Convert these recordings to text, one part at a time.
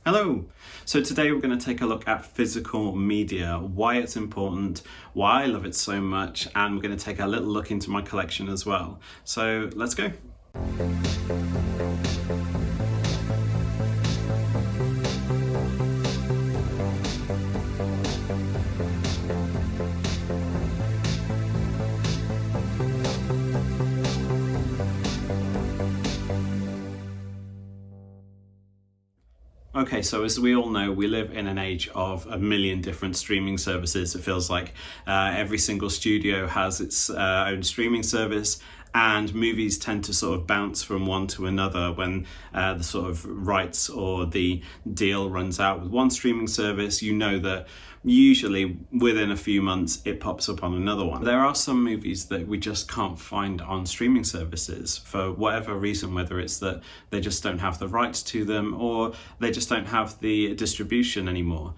Hello! So today we're going to take a look at physical media, why it's important, why I love it so much, and we're going to take a little look into my collection as well. So let's go! Okay, so as we all know, we live in an age of a million different streaming services. It feels like every single studio has its own streaming service, and movies tend to sort of bounce from one to another when the sort of rights or the deal runs out with one streaming service. You know that usually within a few months it pops up on another one. There are some movies that we just can't find on streaming services for whatever reason, whether it's that they just don't have the rights to them or they just don't have the distribution anymore.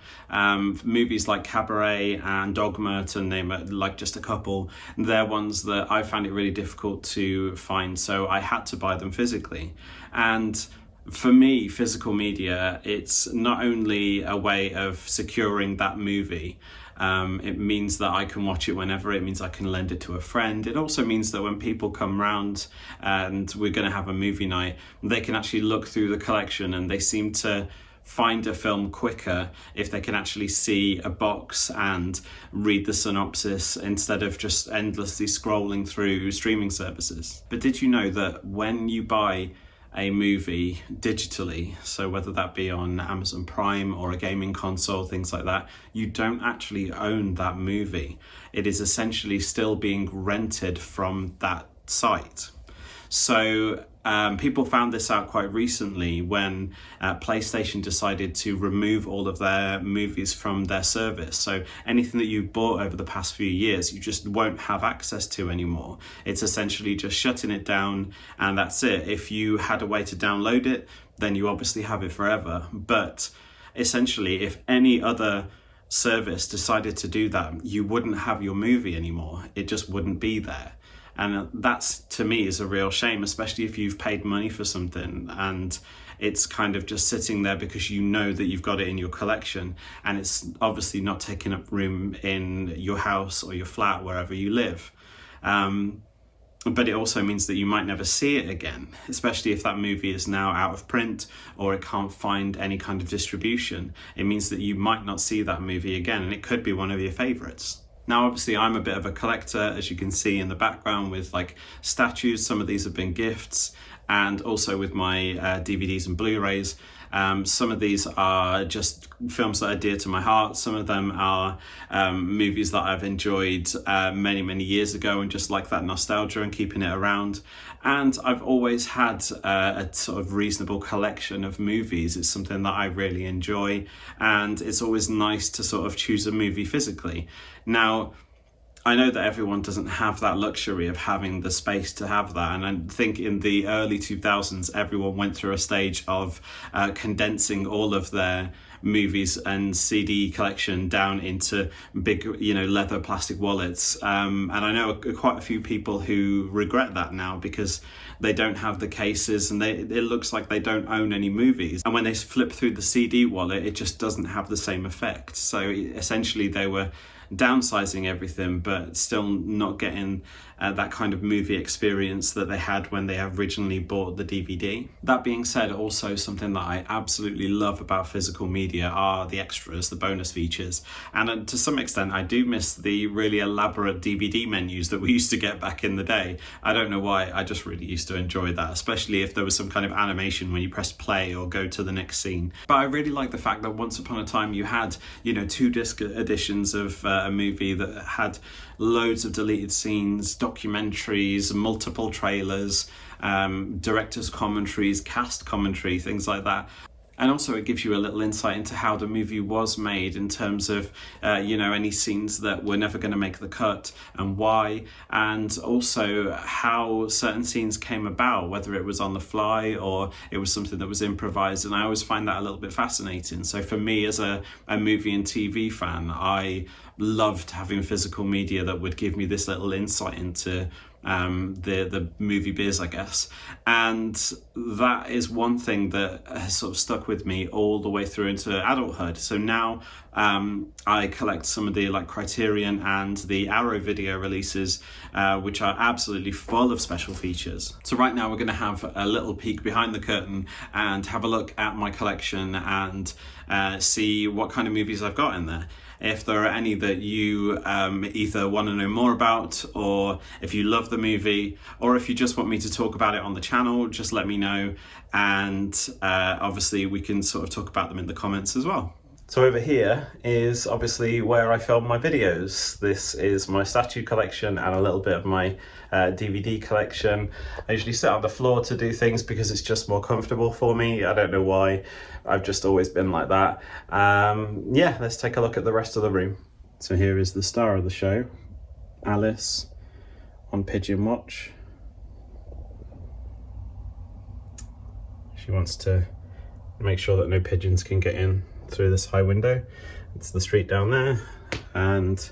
Movies like Cabaret and Dogma, to name it, like just a couple, they're ones that I found it really difficult to find, so I had to buy them physically. And for me, physical media, it's not only a way of securing that movie, it means that I can watch it whenever, it means I can lend it to a friend. It also means that when people come round and we're going to have a movie night, they can actually look through the collection and they seem to find a film quicker if they can actually see a box and read the synopsis instead of just endlessly scrolling through streaming services. But did you know that when you buy a movie digitally, so whether that be on Amazon Prime or a gaming console, things like that, you don't actually own that movie. It is essentially still being rented from that site. So people found this out quite recently when PlayStation decided to remove all of their movies from their service. So anything that you've bought over the past few years, you just won't have access to anymore. It's essentially just shutting it down and that's it. If you had a way to download it, then you obviously have it forever. But essentially, if any other service decided to do that, you wouldn't have your movie anymore. It just wouldn't be there. And that's, to me, is a real shame, especially if you've paid money for something and it's kind of just sitting there because you know that you've got it in your collection and it's obviously not taking up room in your house or your flat, wherever you live. But it also means that you might never see it again, especially if that movie is now out of print or it can't find any kind of distribution. It means that you might not see that movie again, and it could be one of your favorites. Now, obviously, I'm a bit of a collector, as you can see in the background with like statues. Some of these have been gifts, and also with my DVDs and Blu-rays. Some of these are just films that are dear to my heart. Some of them are movies that I've enjoyed many, many years ago and just like that nostalgia and keeping it around. And I've always had a sort of reasonable collection of movies. It's something that I really enjoy, and it's always nice to sort of choose a movie physically. Now, I know that everyone doesn't have that luxury of having the space to have that, and I think in the early 2000s everyone went through a stage of condensing all of their movies and CD collection down into big, leather plastic wallets, and I know quite a few people who regret that now because they don't have the cases and it looks like they don't own any movies, and when they flip through the CD wallet it just doesn't have the same effect. So essentially they were downsizing everything but still not getting that kind of movie experience that they had when they originally bought the DVD. That being said, also something that I absolutely love about physical media are the extras, the bonus features, and to some extent I do miss the really elaborate DVD menus that we used to get back in the day. I don't know why, I just really used to enjoy that, especially if there was some kind of animation when you press play or go to the next scene. But I really like the fact that once upon a time you had 2-disc editions of a movie that had loads of deleted scenes, documentaries, multiple trailers, director's commentaries, cast commentary, things like that. And also it gives you a little insight into how the movie was made in terms of, any scenes that were never going to make the cut and why, and also how certain scenes came about, whether it was on the fly or it was something that was improvised. And I always find that a little bit fascinating. So for me as a movie and TV fan, I loved having physical media that would give me this little insight into the movie beers, I guess. And that is one thing that has sort of stuck with me all the way through into adulthood. So now I collect some of the like Criterion and the Arrow video releases, which are absolutely full of special features. So right now we're going to have a little peek behind the curtain and have a look at my collection and see what kind of movies I've got in there. If there are any that you either want to know more about, or if you love the movie, or if you just want me to talk about it on the channel, just let me know. And obviously we can sort of talk about them in the comments as well. So over here is obviously where I film my videos. This is my statue collection and a little bit of my DVD collection. I usually sit on the floor to do things because it's just more comfortable for me. I don't know why, I've just always been like that. Yeah, let's take a look at the rest of the room. So here is the star of the show, Alice on Pigeon Watch. She wants to make sure that no pigeons can get in through this high window. It's the street down there. And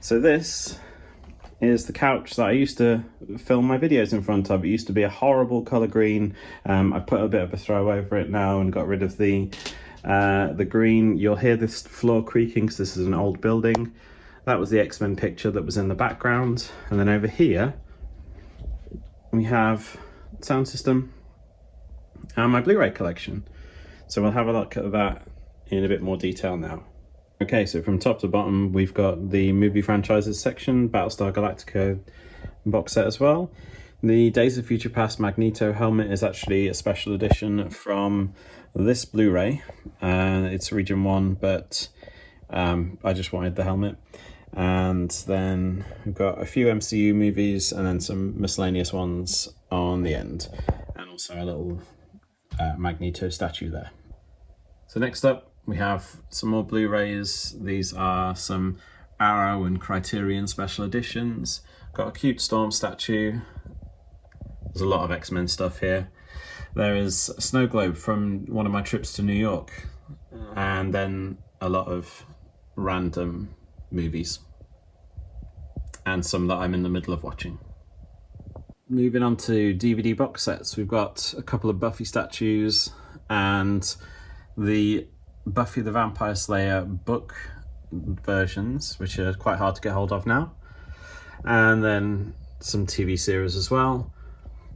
so this is the couch that I used to film my videos in front of. It used to be a horrible colour green. I've put a bit of a throw over it now and got rid of the green. You'll hear this floor creaking because this is an old building. That was the X-Men picture that was in the background. And then over here we have sound system and my Blu-ray collection. So we'll have a look at that in a bit more detail now. Okay, so from top to bottom we've got the movie franchises section, Battlestar Galactica box set as well. The Days of Future Past Magneto helmet is actually a special edition from this Blu-ray. It's region 1, but I just wanted the helmet. And then we've got a few MCU movies and then some miscellaneous ones on the end, and also a little Magneto statue there. So next up we have some more Blu-rays. These are some Arrow and Criterion special editions. Got a cute Storm statue. There's a lot of X-Men stuff here. There is a snow globe from one of my trips to New York, and then a lot of random movies and some that I'm in the middle of watching. Moving on to DVD box sets, we've got a couple of Buffy statues and the Buffy the Vampire Slayer book versions, which are quite hard to get hold of now, and then some TV series as well.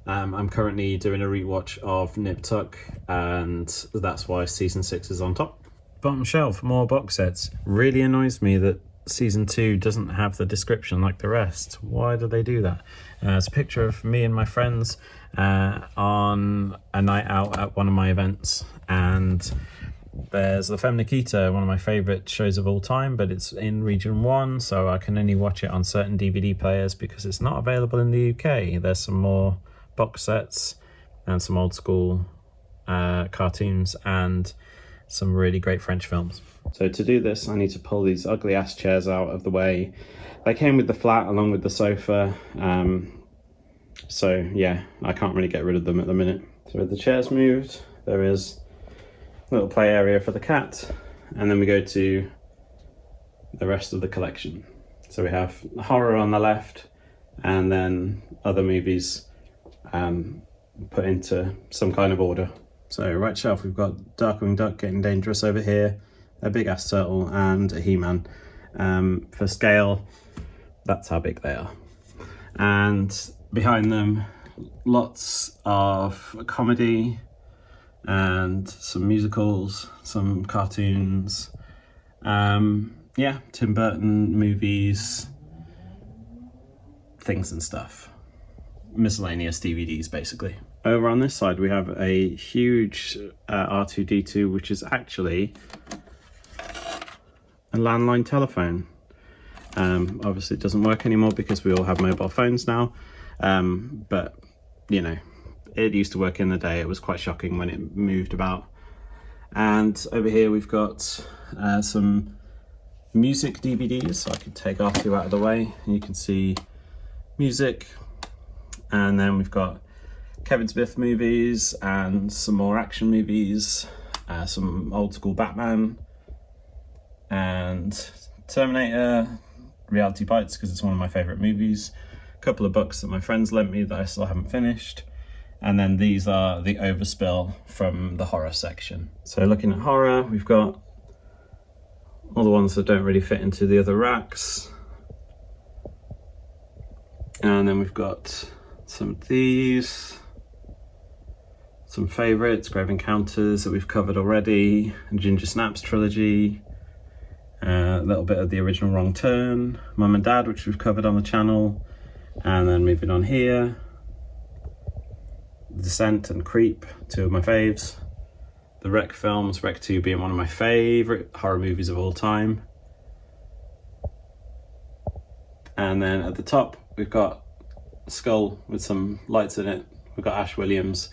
I'm currently doing a rewatch of Nip Tuck, and that's why season 6 is on top. Bottom shelf, more box sets. Really annoys me that season 2 doesn't have the description like the rest. Why do they do that? It's a picture of me and my friends on a night out at one of my events, and there's La Femme Nikita, one of my favourite shows of all time, but it's in region 1, so I can only watch it on certain DVD players because it's not available in the UK. There's some more box sets and some old school cartoons and some really great French films. So to do this I need to pull these ugly ass chairs out of the way. They came with the flat along with the sofa, so yeah, I can't really get rid of them at the minute. So with the chairs moved, there is little play area for the cat, and then we go to the rest of the collection. So we have horror on the left, and then other movies put into some kind of order. So right shelf we've got Darkwing Duck Getting Dangerous over here, a big ass turtle, and a He-Man. For scale, that's how big they are. And behind them, lots of comedy and some musicals, some cartoons, yeah, Tim Burton movies, things and stuff. Miscellaneous DVDs, basically. Over on this side we have a huge R2-D2, which is actually a landline telephone. Obviously it doesn't work anymore because we all have mobile phones now, but you know, it used to work in the day. It was quite shocking when it moved about. And over here we've got some music DVDs, so I could take R2 out of the way and you can see music. And then we've got Kevin Smith movies and some more action movies, some old school Batman and Terminator, Reality Bites because it's one of my favourite movies, a couple of books that my friends lent me that I still haven't finished. And then these are the overspill from the horror section. So looking at horror, we've got all the ones that don't really fit into the other racks. And then we've got some of these, some favourites, Grave Encounters that we've covered already, Ginger Snaps trilogy, a little bit of the original Wrong Turn, Mum and Dad, which we've covered on the channel, and then moving on here, Descent and Creep, two of my faves, the Wreck films, Wreck 2 being one of my favourite horror movies of all time. And then at the top we've got a skull with some lights in it, we've got Ash Williams.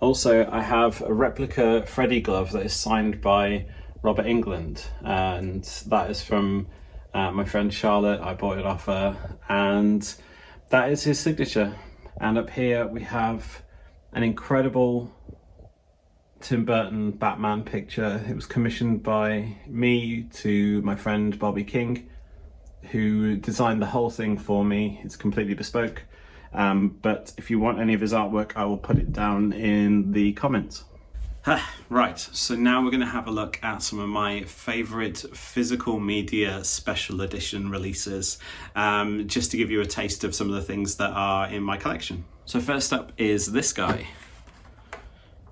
Also, I have a replica Freddy glove that is signed by Robert Englund, and that is from my friend Charlotte. I bought it off her, and that is his signature. And up here we have an incredible Tim Burton Batman picture. It was commissioned by me to my friend Bobby King, who designed the whole thing for me. It's completely bespoke. But if you want any of his artwork, I will put it down in the comments. Right, so now we're going to have a look at some of my favourite physical media special edition releases, just to give you a taste of some of the things that are in my collection. So first up is this guy.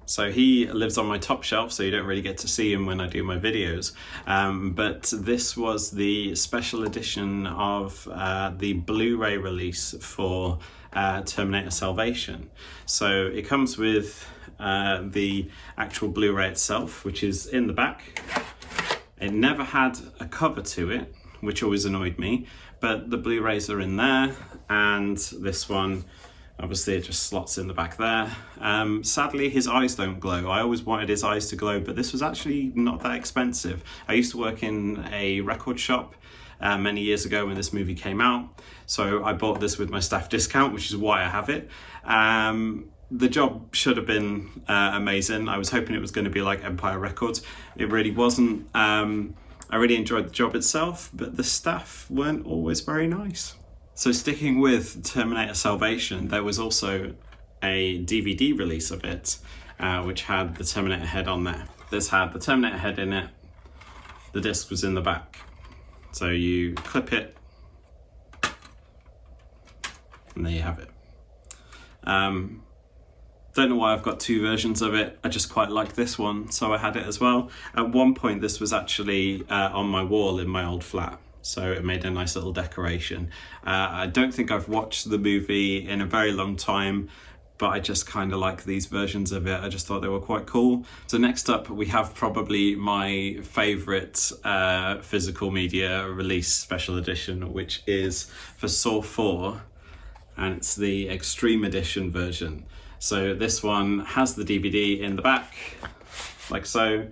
So he lives on my top shelf, so you don't really get to see him when I do my videos. But this was the special edition of the Blu-ray release for Terminator Salvation. So it comes with the actual Blu-ray itself, which is in the back. It never had a cover to it, which always annoyed me, but the Blu-rays are in there, and this one, obviously it just slots in the back there. Sadly, his eyes don't glow. I always wanted his eyes to glow, but this was actually not that expensive. I used to work in a record shop many years ago when this movie came out, so I bought this with my staff discount, which is why I have it. The job should have been amazing. I was hoping it was going to be like Empire Records. It really wasn't. I really enjoyed the job itself, but the staff weren't always very nice. So sticking with Terminator Salvation, there was also a DVD release of it, which had the Terminator head on there. This had the Terminator head in it. The disc was in the back. So you clip it, and there you have it. Don't know why I've got two versions of it. I just quite like this one, so I had it as well. At one point, this was actually on my wall in my old flat, so it made a nice little decoration. I don't think I've watched the movie in a very long time, but I just kind of like these versions of it. I just thought they were quite cool. So next up, we have probably my favorite physical media release special edition, which is for Saw 4, and it's the Extreme Edition version. So this one has the DVD in the back, like so.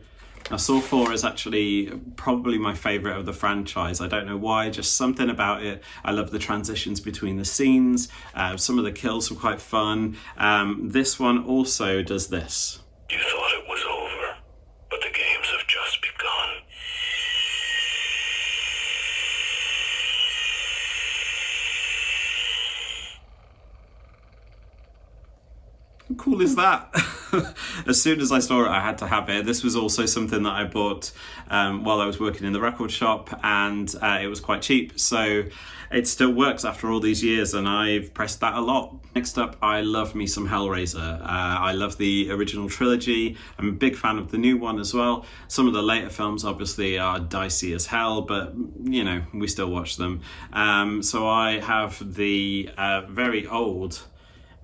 Now Saw 4 is actually probably my favourite of the franchise. I don't know why, just something about it. I love the transitions between the scenes. Some of the kills were quite fun. This one also does this. You thought it was over, but the games have just begun. How cool is that? As soon as I saw it, I had to have it. This was also something that I bought while I was working in the record shop, and it was quite cheap, so it still works after all these years, and I've pressed that a lot. Next up, I love me some Hellraiser. I love the original trilogy. I'm a big fan of the new one as well. Some of the later films obviously are dicey as hell, but you know, we still watch them. So I have the very old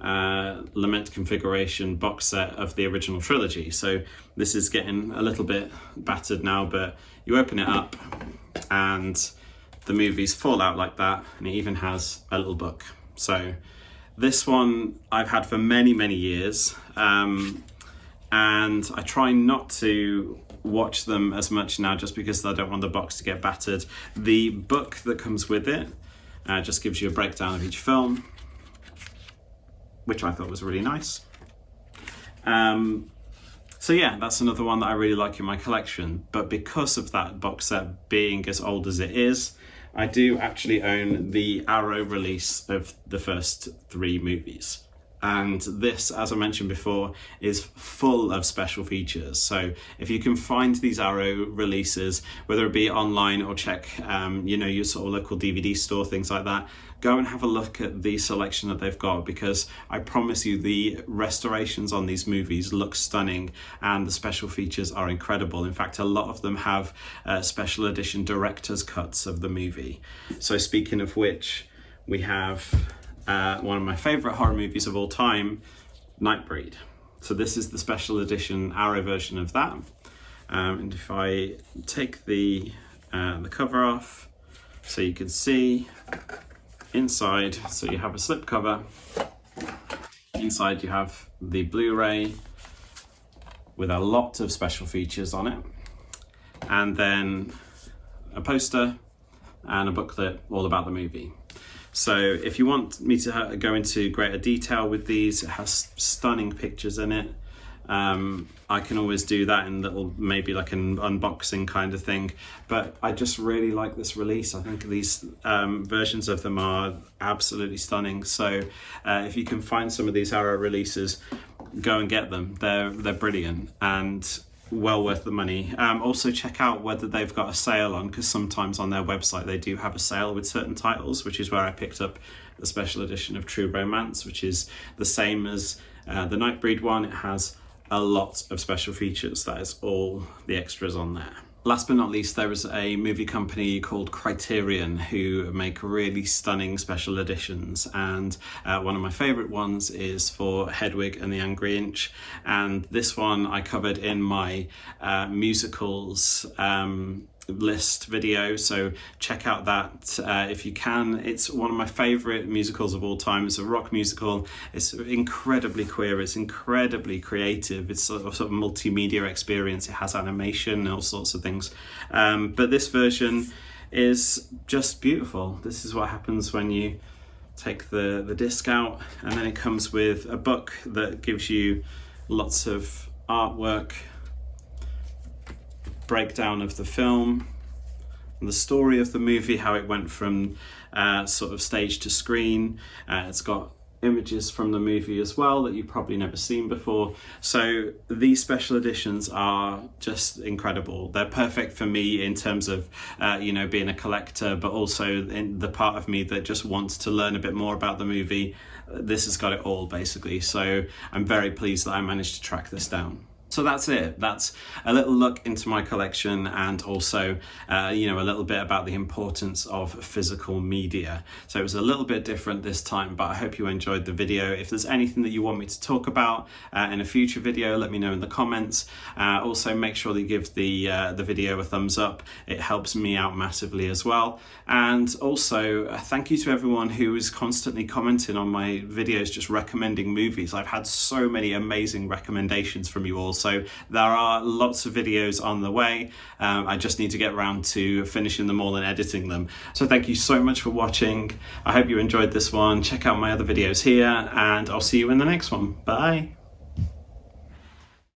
Lament Configuration box set of the original trilogy. So this is getting a little bit battered now, but you open it up and the movies fall out like that, and it even has a little book. So this one I've had for many years, and I try not to watch them as much now just because I don't want the box to get battered. The book that comes with it just gives you a breakdown of each film, which I thought was really nice. So yeah, that's another one that I really like in my collection, but because of that box set being as old as it is, I do actually own the Arrow release of the first 3 movies. And this, as I mentioned before, is full of special features. So if you can find these Arrow releases, whether it be online or check, your sort of local DVD store, things like that, go and have a look at the selection that they've got, because I promise you the restorations on these movies look stunning and the special features are incredible. In fact, a lot of them have special edition director's cuts of the movie. So speaking of which, we have one of my favourite horror movies of all time, Nightbreed. So this is the special edition Arrow version of that. And if I take the cover off, so you can see inside, so you have a slip cover. Inside you have the Blu-ray with a lot of special features on it. And then a poster and a booklet all about the movie. So if you want me to go into greater detail with these, it has stunning pictures in it. I can always do that in little, maybe like an unboxing kind of thing. But I just really like this release. I think these versions of them are absolutely stunning. So if you can find some of these Arrow releases, go and get them. They're brilliant and well worth the money. Also check out whether they've got a sale on, because sometimes on their website they do have a sale with certain titles, which is where I picked up the special edition of True Romance, which is the same as the Nightbreed one. It has a lot of special features. That is all the extras on there. Last but not least, there is a movie company called Criterion who make really stunning special editions, and one of my favourite ones is for Hedwig and the Angry Inch, and this one I covered in my musicals list video, so check out that if you can. It's one of my favourite musicals of all time. It's a rock musical. It's incredibly queer, it's incredibly creative, it's a sort of multimedia experience. It has animation and all sorts of things, but this version is just beautiful. This is what happens when you take the disc out, and then it comes with a book that gives you lots of artwork, breakdown of the film, and the story of the movie, how it went from sort of stage to screen. It's got images from the movie as well that you've probably never seen before. So these special editions are just incredible. They're perfect for me in terms of being a collector, but also in the part of me that just wants to learn a bit more about the movie. This has got it all, basically. So I'm very pleased that I managed to track this down. So that's it. That's a little look into my collection, and also, a little bit about the importance of physical media. So it was a little bit different this time, but I hope you enjoyed the video. If there's anything that you want me to talk about in a future video, let me know in the comments. Also, make sure that you give the video a thumbs up. It helps me out massively as well. And also, thank you to everyone who is constantly commenting on my videos, just recommending movies. I've had so many amazing recommendations from you all. So there are lots of videos on the way. I just need to get around to finishing them all and editing them. So thank you so much for watching. I hope you enjoyed this one. Check out my other videos here, and I'll see you in the next one. Bye.